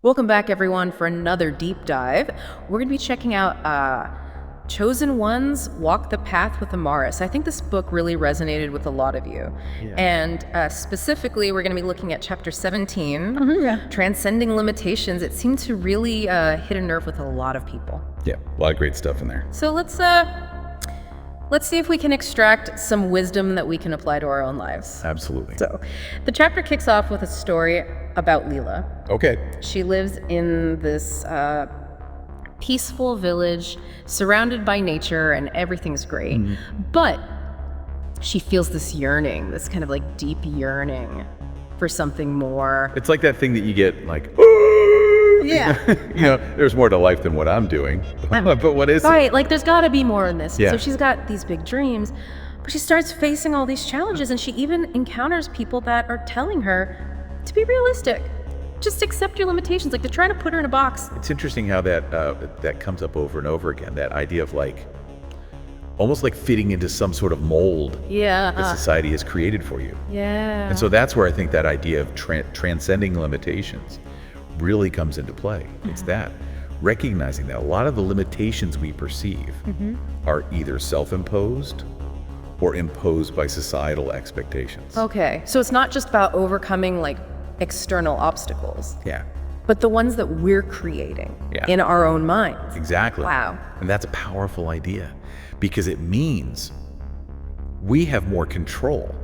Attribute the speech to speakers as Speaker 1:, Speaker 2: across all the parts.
Speaker 1: Welcome back, everyone, for another deep dive. We're going to be checking out Chosen Ones Walk the Path with Amaris. I think this book really resonated with a lot of you.
Speaker 2: Yeah.
Speaker 1: And specifically, we're going to be looking at chapter 17, Transcending Limitations. It seemed to really hit a nerve with a lot of people.
Speaker 2: Yeah, a lot of great stuff in there.
Speaker 1: So let's see if we can extract some wisdom that we can apply to our own lives.
Speaker 2: Absolutely.
Speaker 1: So the chapter kicks off with a story about Leela.
Speaker 2: Okay.
Speaker 1: She lives in this peaceful village surrounded by nature and everything's great. But she feels this yearning, this kind of like deep yearning for something more.
Speaker 2: It's like that thing that you get like,
Speaker 1: Yeah.
Speaker 2: there's more to life than what I'm doing. But what is it?
Speaker 1: Right, like there's gotta be more in this.
Speaker 2: Yeah.
Speaker 1: So she's got these big dreams, but she starts facing all these challenges, and she even encounters people that are telling her to be realistic. Just accept your limitations. Like they're trying to put her in a box.
Speaker 2: It's interesting how that comes up over and over again, that idea of like, almost like fitting into some sort of mold that society has created for you.
Speaker 1: Yeah.
Speaker 2: And so that's where I think that idea of transcending limitations really comes into play. It's that, recognizing that a lot of the limitations we perceive are either self-imposed or imposed by societal expectations.
Speaker 1: Okay, so it's not just about overcoming like external obstacles,
Speaker 2: Yeah,
Speaker 1: but the ones that we're creating in our own minds.
Speaker 2: exactly.
Speaker 1: Wow.
Speaker 2: And that's a powerful idea, because it means we have more control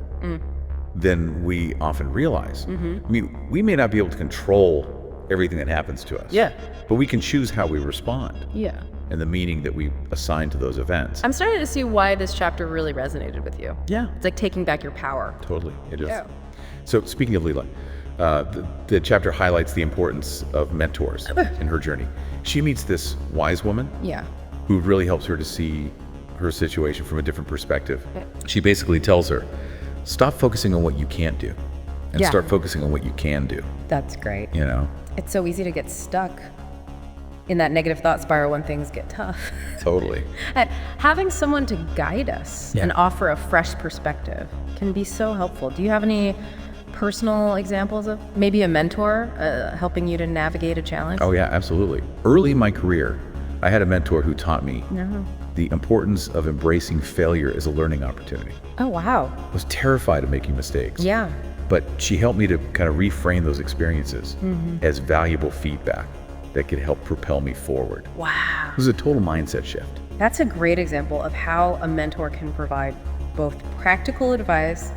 Speaker 2: than we often realize. I mean, we may not be able to control everything that happens to us.
Speaker 1: Yeah.
Speaker 2: But we can choose how we respond
Speaker 1: Yeah.
Speaker 2: and the meaning that we assign to those events.
Speaker 1: I'm starting to see why this chapter really resonated with you.
Speaker 2: Yeah.
Speaker 1: It's like taking back your power.
Speaker 2: Totally, it is.
Speaker 1: Yeah.
Speaker 2: So speaking of Leela, the chapter highlights the importance of mentors in her journey. She meets this wise woman
Speaker 1: Yeah.
Speaker 2: who really helps her to see her situation from a different perspective. She basically tells her, stop focusing on what you can't do and
Speaker 1: Yeah.
Speaker 2: start focusing on what you can do,
Speaker 1: That's great.
Speaker 2: you know?
Speaker 1: It's so easy to get stuck in that negative thought spiral when things get tough.
Speaker 2: Totally.
Speaker 1: And having someone to guide us
Speaker 2: Yeah.
Speaker 1: and offer a fresh perspective can be so helpful. Do you have any personal examples of maybe a mentor helping you to navigate a challenge?
Speaker 2: Oh yeah, absolutely. Early in my career, I had a mentor who taught me
Speaker 1: No.
Speaker 2: the importance of embracing failure as a learning opportunity.
Speaker 1: Oh, wow.
Speaker 2: I was terrified of making mistakes.
Speaker 1: Yeah.
Speaker 2: But she helped me to kind of reframe those experiences as valuable feedback that could help propel me forward.
Speaker 1: Wow.
Speaker 2: It was a total mindset shift.
Speaker 1: That's a great example of how a mentor can provide both practical advice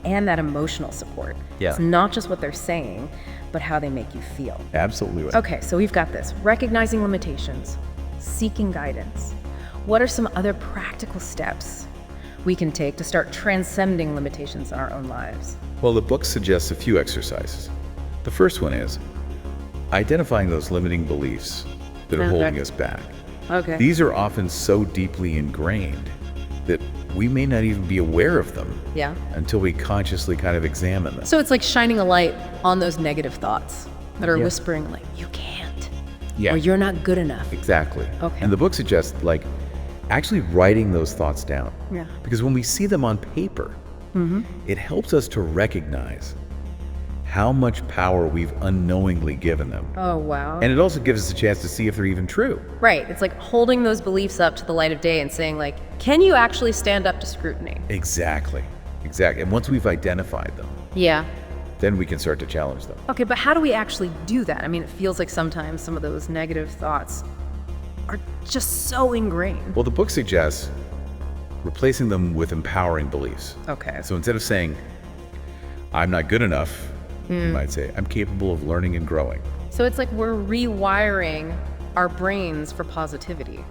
Speaker 1: and that emotional support.
Speaker 2: Yeah.
Speaker 1: It's not just what they're saying, but how they make you feel.
Speaker 2: Absolutely.
Speaker 1: Okay, so we've got this. Recognizing limitations, seeking guidance. What are some other practical steps we can take to start transcending limitations in our own lives?
Speaker 2: Well, the book suggests a few exercises. The first one is identifying those limiting beliefs that are holding us back.
Speaker 1: Okay.
Speaker 2: These are often so deeply ingrained that we may not even be aware of them
Speaker 1: Yeah.
Speaker 2: until we consciously kind of examine them.
Speaker 1: So it's like shining a light on those negative thoughts that are
Speaker 2: Yeah.
Speaker 1: whispering like, you can't,
Speaker 2: Yeah.
Speaker 1: or you're not good enough.
Speaker 2: Exactly.
Speaker 1: Okay.
Speaker 2: And the book suggests like actually writing those thoughts down.
Speaker 1: Yeah.
Speaker 2: Because when we see them on paper, it helps us to recognize how much power we've unknowingly given them.
Speaker 1: Oh, wow.
Speaker 2: And it also gives us a chance to see if they're even true.
Speaker 1: Right. It's like holding those beliefs up to the light of day and saying like, can you actually stand up to scrutiny?
Speaker 2: Exactly. Exactly. And once we've identified them,
Speaker 1: Yeah.
Speaker 2: then we can start to challenge them.
Speaker 1: Okay, but how do we actually do that? I mean, it feels like sometimes some of those negative thoughts are just so ingrained.
Speaker 2: Well, the book suggests replacing them with empowering beliefs.
Speaker 1: Okay.
Speaker 2: So instead of saying, I'm not good enough, you might say, I'm capable of learning and growing.
Speaker 1: So it's like we're rewiring our brains for positivity.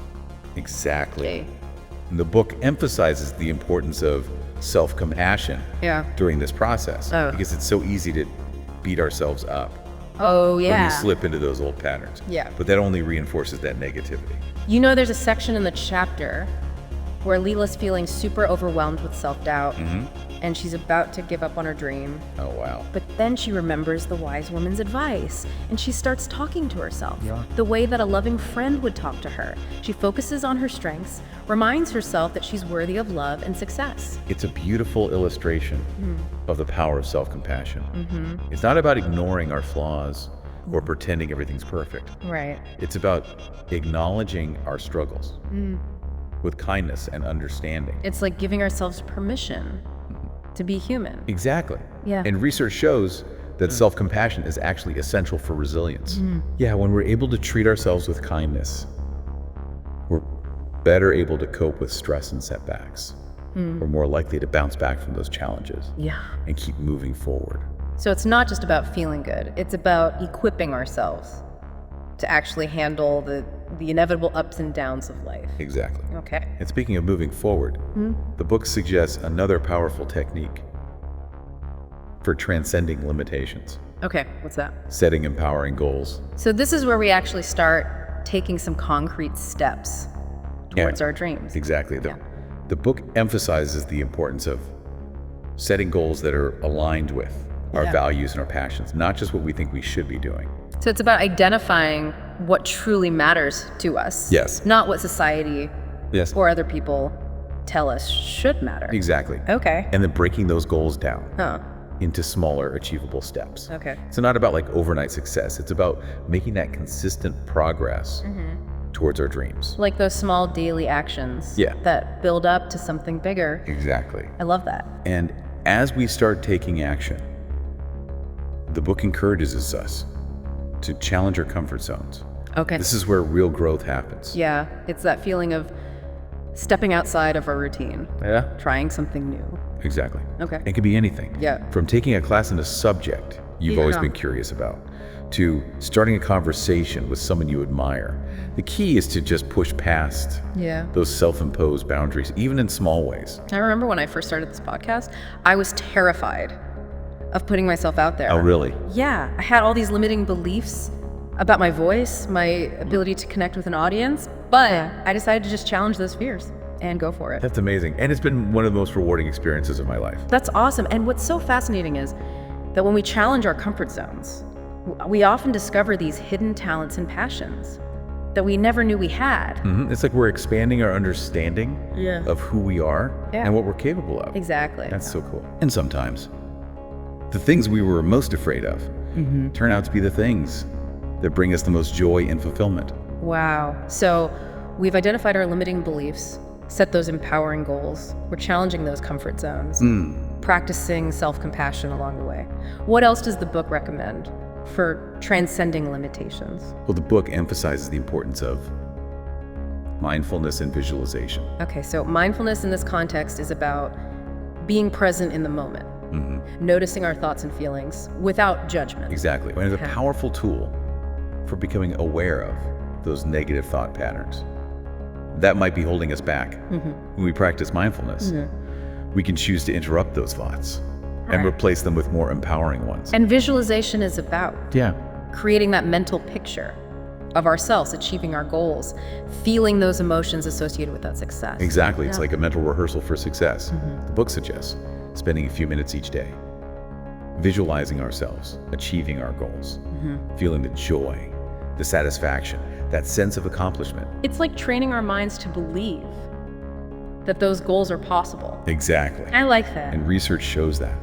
Speaker 2: Exactly.
Speaker 1: Okay.
Speaker 2: And the book emphasizes the importance of self-compassion
Speaker 1: Yeah.
Speaker 2: during this process,
Speaker 1: Oh.
Speaker 2: because it's so easy to beat ourselves up
Speaker 1: Oh,
Speaker 2: when
Speaker 1: yeah.
Speaker 2: we slip into those old patterns.
Speaker 1: Yeah.
Speaker 2: But that only reinforces that negativity.
Speaker 1: You know, there's a section in the chapter where Leela's feeling super overwhelmed with self-doubt, and she's about to give up on her dream.
Speaker 2: Oh, wow.
Speaker 1: But then she remembers the wise woman's advice, and she starts talking to herself
Speaker 2: Yeah.
Speaker 1: the way that a loving friend would talk to her. She focuses on her strengths, reminds herself that she's worthy of love and success.
Speaker 2: It's a beautiful illustration of the power of self-compassion. It's not about ignoring our flaws or pretending everything's perfect.
Speaker 1: Right.
Speaker 2: It's about acknowledging our struggles with kindness and understanding.
Speaker 1: It's like giving ourselves permission to be human.
Speaker 2: Exactly.
Speaker 1: Yeah.
Speaker 2: And research shows that self-compassion is actually essential for resilience. Yeah, when we're able to treat ourselves with kindness, we're better able to cope with stress and setbacks. We're more likely to bounce back from those challenges
Speaker 1: Yeah.
Speaker 2: and keep moving forward.
Speaker 1: So it's not just about feeling good. It's about equipping ourselves to actually handle the inevitable ups and downs of life.
Speaker 2: Exactly.
Speaker 1: Okay.
Speaker 2: And speaking of moving forward, the book suggests another powerful technique for transcending limitations,
Speaker 1: Okay, what's that?
Speaker 2: setting empowering goals.
Speaker 1: So this is where we actually start taking some concrete steps towards our dreams.
Speaker 2: Exactly. The book emphasizes the importance of setting goals that are aligned with our values and our passions, not just what we think we should be doing.
Speaker 1: So it's about identifying what truly matters to us.
Speaker 2: Yes.
Speaker 1: Not what society
Speaker 2: Yes.
Speaker 1: or other people tell us should matter.
Speaker 2: Exactly.
Speaker 1: Okay.
Speaker 2: And then breaking those goals down
Speaker 1: Huh.
Speaker 2: into smaller, achievable steps.
Speaker 1: Okay.
Speaker 2: So not about like overnight success. It's about making that consistent progress towards our dreams.
Speaker 1: Like those small daily actions that build up to something bigger.
Speaker 2: Exactly.
Speaker 1: I love that.
Speaker 2: And as we start taking action, the book encourages us to challenge our comfort zones.
Speaker 1: Okay.
Speaker 2: This is where real growth happens.
Speaker 1: Yeah, it's that feeling of stepping outside of our routine,
Speaker 2: Yeah.
Speaker 1: trying something new.
Speaker 2: Exactly.
Speaker 1: Okay.
Speaker 2: It could be anything.
Speaker 1: Yeah.
Speaker 2: From taking a class in a subject you've always been curious about, to starting a conversation with someone you admire. The key is to just push past those self-imposed boundaries, even in small ways.
Speaker 1: I remember when I first started this podcast, I was terrified of putting myself out there.
Speaker 2: Oh, really?
Speaker 1: Yeah, I had all these limiting beliefs about my voice, my ability to connect with an audience, but I decided to just challenge those fears and go for it.
Speaker 2: That's amazing. And it's been one of the most rewarding experiences of my life.
Speaker 1: That's awesome. And what's so fascinating is that when we challenge our comfort zones, we often discover these hidden talents and passions that we never knew we had.
Speaker 2: It's like we're expanding our understanding of who we are and what we're capable of.
Speaker 1: Exactly.
Speaker 2: That's so cool. And sometimes the things we were most afraid of turn out to be the things that bring us the most joy and fulfillment.
Speaker 1: Wow. So we've identified our limiting beliefs, set those empowering goals. We're challenging those comfort zones, practicing self-compassion along the way. What else does the book recommend for transcending limitations?
Speaker 2: Well, the book emphasizes the importance of mindfulness and visualization.
Speaker 1: Okay, so mindfulness in this context is about being present in the moment, noticing our thoughts and feelings without judgment.
Speaker 2: Exactly. And it's a powerful tool for becoming aware of those negative thought patterns that might be holding us back. When we practice mindfulness, we can choose to interrupt those thoughts and replace them with more empowering ones.
Speaker 1: And visualization is about
Speaker 2: Yeah.
Speaker 1: creating that mental picture of ourselves, achieving our goals, feeling those emotions associated with that success.
Speaker 2: Exactly. It's like a mental rehearsal for success. The book suggests spending a few minutes each day, visualizing ourselves, achieving our goals, feeling the joy, the satisfaction, that sense of accomplishment.
Speaker 1: It's like training our minds to believe that those goals are possible.
Speaker 2: Exactly.
Speaker 1: I like that.
Speaker 2: And research shows that.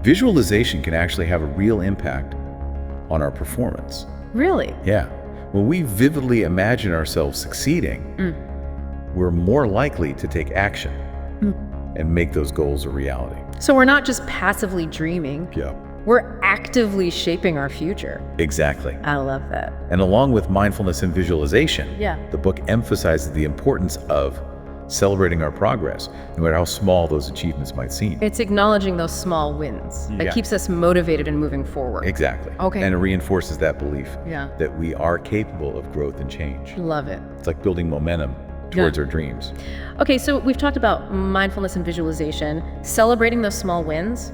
Speaker 2: Visualization can actually have a real impact on our performance.
Speaker 1: Really?
Speaker 2: Yeah. When we vividly imagine ourselves succeeding, we're more likely to take action and make those goals a reality.
Speaker 1: So we're not just passively dreaming,
Speaker 2: Yeah.
Speaker 1: we're actively shaping our future.
Speaker 2: Exactly.
Speaker 1: I love that.
Speaker 2: And along with mindfulness and visualization,
Speaker 1: Yeah.
Speaker 2: the book emphasizes the importance of celebrating our progress, no matter how small those achievements might seem.
Speaker 1: It's acknowledging those small wins that
Speaker 2: Yeah.
Speaker 1: keeps us motivated and moving forward.
Speaker 2: Exactly.
Speaker 1: Okay.
Speaker 2: And it reinforces that belief
Speaker 1: Yeah.
Speaker 2: that we are capable of growth and change.
Speaker 1: Love it.
Speaker 2: It's like building momentum towards our dreams.
Speaker 1: Okay, so we've talked about mindfulness and visualization, celebrating those small wins.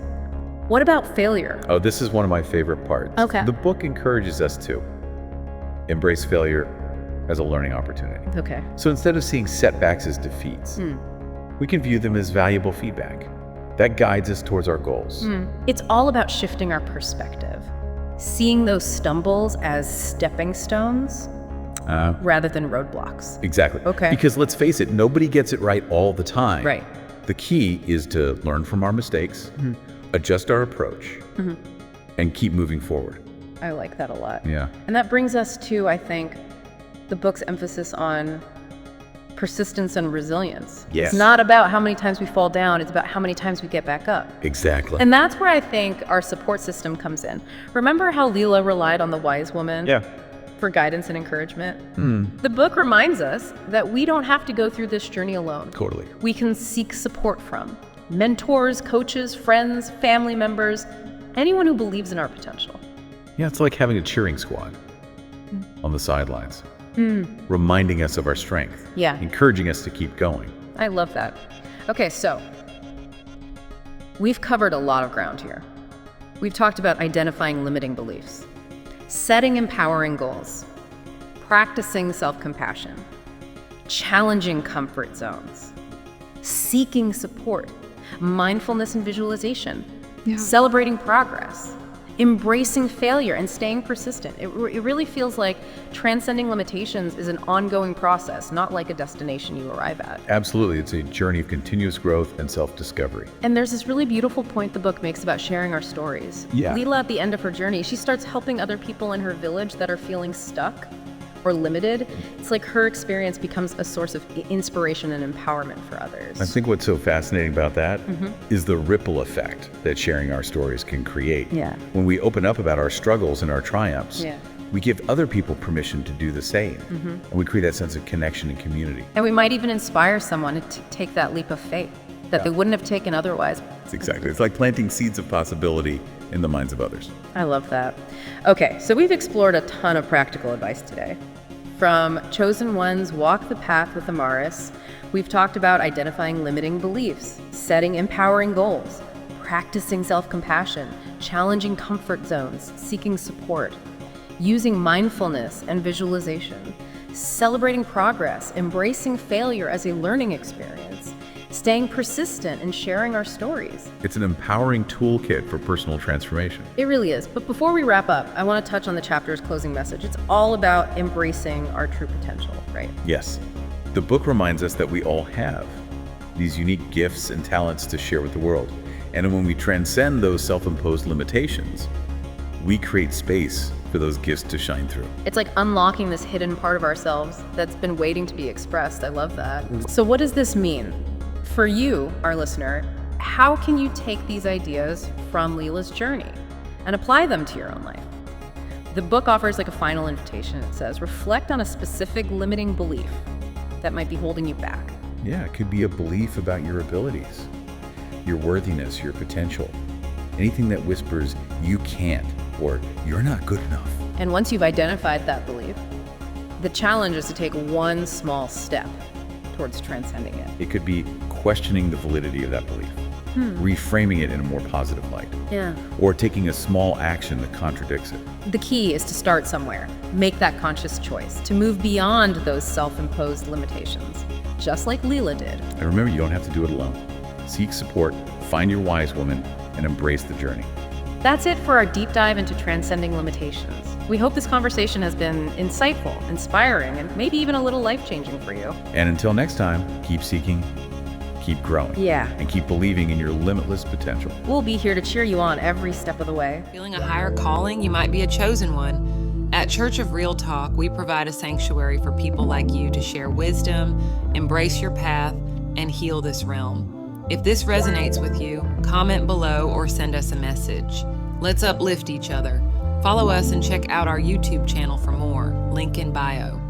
Speaker 1: What about failure?
Speaker 2: Oh, this is one of my favorite parts.
Speaker 1: Okay.
Speaker 2: The book encourages us to embrace failure as a learning opportunity.
Speaker 1: Okay.
Speaker 2: So instead of seeing setbacks as defeats, we can view them as valuable feedback that guides us towards our goals.
Speaker 1: It's all about shifting our perspective, seeing those stumbles as stepping stones rather than roadblocks.
Speaker 2: Exactly.
Speaker 1: Okay.
Speaker 2: Because let's face it, nobody gets it right all the time.
Speaker 1: Right.
Speaker 2: The key is to learn from our mistakes, adjust our approach, and keep moving forward.
Speaker 1: I like that a lot.
Speaker 2: Yeah.
Speaker 1: And that brings us to, I think, the book's emphasis on persistence and resilience.
Speaker 2: Yes.
Speaker 1: It's not about how many times we fall down, it's about how many times we get back up.
Speaker 2: Exactly.
Speaker 1: And that's where I think our support system comes in. Remember how Leela relied on the wise woman for guidance and encouragement? The book reminds us that we don't have to go through this journey alone.
Speaker 2: Totally.
Speaker 1: We can seek support from mentors, coaches, friends, family members, anyone who believes in our potential.
Speaker 2: Yeah, it's like having a cheering squad on the sidelines, reminding us of our strength,
Speaker 1: Yeah.
Speaker 2: encouraging us to keep going.
Speaker 1: I love that. Okay, so we've covered a lot of ground here. We've talked about identifying limiting beliefs, setting empowering goals, practicing self-compassion, challenging comfort zones, seeking support, mindfulness and visualization, celebrating progress, embracing failure, and staying persistent. It really feels like transcending limitations is an ongoing process, not like a destination you arrive at.
Speaker 2: Absolutely. It's a journey of continuous growth and self-discovery.
Speaker 1: And there's this really beautiful point the book makes about sharing our stories.
Speaker 2: Yeah.
Speaker 1: Leela, at the end of her journey, she starts helping other people in her village that are feeling stuck or limited. It's like her experience becomes a source of inspiration and empowerment for others.
Speaker 2: I think what's so fascinating about that is the ripple effect that sharing our stories can create.
Speaker 1: Yeah.
Speaker 2: When we open up about our struggles and our triumphs,
Speaker 1: Yeah.
Speaker 2: we give other people permission to do the same. And we create that sense of connection and community.
Speaker 1: And we might even inspire someone to take that leap of faith that they wouldn't have taken otherwise.
Speaker 2: It's like planting seeds of possibility in the minds of others.
Speaker 1: I love that. Okay, so we've explored a ton of practical advice today. From Chosen One's Walk the Path with Amaris, we've talked about identifying limiting beliefs, setting empowering goals, practicing self-compassion, challenging comfort zones, seeking support, using mindfulness and visualization, celebrating progress, embracing failure as a learning experience, staying persistent and sharing our stories.
Speaker 2: It's an empowering toolkit for personal transformation.
Speaker 1: It really is. But before we wrap up, I want to touch on the chapter's closing message. It's all about embracing our true potential, right?
Speaker 2: Yes. The book reminds us that we all have these unique gifts and talents to share with the world. And when we transcend those self-imposed limitations, we create space for those gifts to shine through.
Speaker 1: It's like unlocking this hidden part of ourselves that's been waiting to be expressed. I love that. So what does this mean? For you, our listener, how can you take these ideas from Leela's journey and apply them to your own life? The book offers like a final invitation. It says, reflect on a specific limiting belief that might be holding you back.
Speaker 2: Yeah, it could be a belief about your abilities, your worthiness, your potential, anything that whispers you can't or you're not good enough.
Speaker 1: And once you've identified that belief, the challenge is to take one small step towards transcending it.
Speaker 2: It could be questioning the validity of that belief, reframing it in a more positive light,
Speaker 1: Yeah.
Speaker 2: or taking a small action that contradicts it.
Speaker 1: The key is to start somewhere. Make that conscious choice to move beyond those self-imposed limitations, just like Leela did.
Speaker 2: And remember, you don't have to do it alone. Seek support, find your wise woman, and embrace the journey.
Speaker 1: That's it for our deep dive into transcending limitations. We hope this conversation has been insightful, inspiring, and maybe even a little life-changing for you.
Speaker 2: And until next time, keep seeking, keep growing,
Speaker 1: Yeah.
Speaker 2: and keep believing in your limitless potential.
Speaker 1: We'll be here to cheer you on every step of the way.
Speaker 3: Feeling a higher calling? You might be a chosen one. At Church of Real Talk, we provide a sanctuary for people like you to share wisdom, embrace your path, and heal this realm. If this resonates with you, comment below or send us a message. Let's uplift each other. Follow us and check out our YouTube channel for more. Link in bio.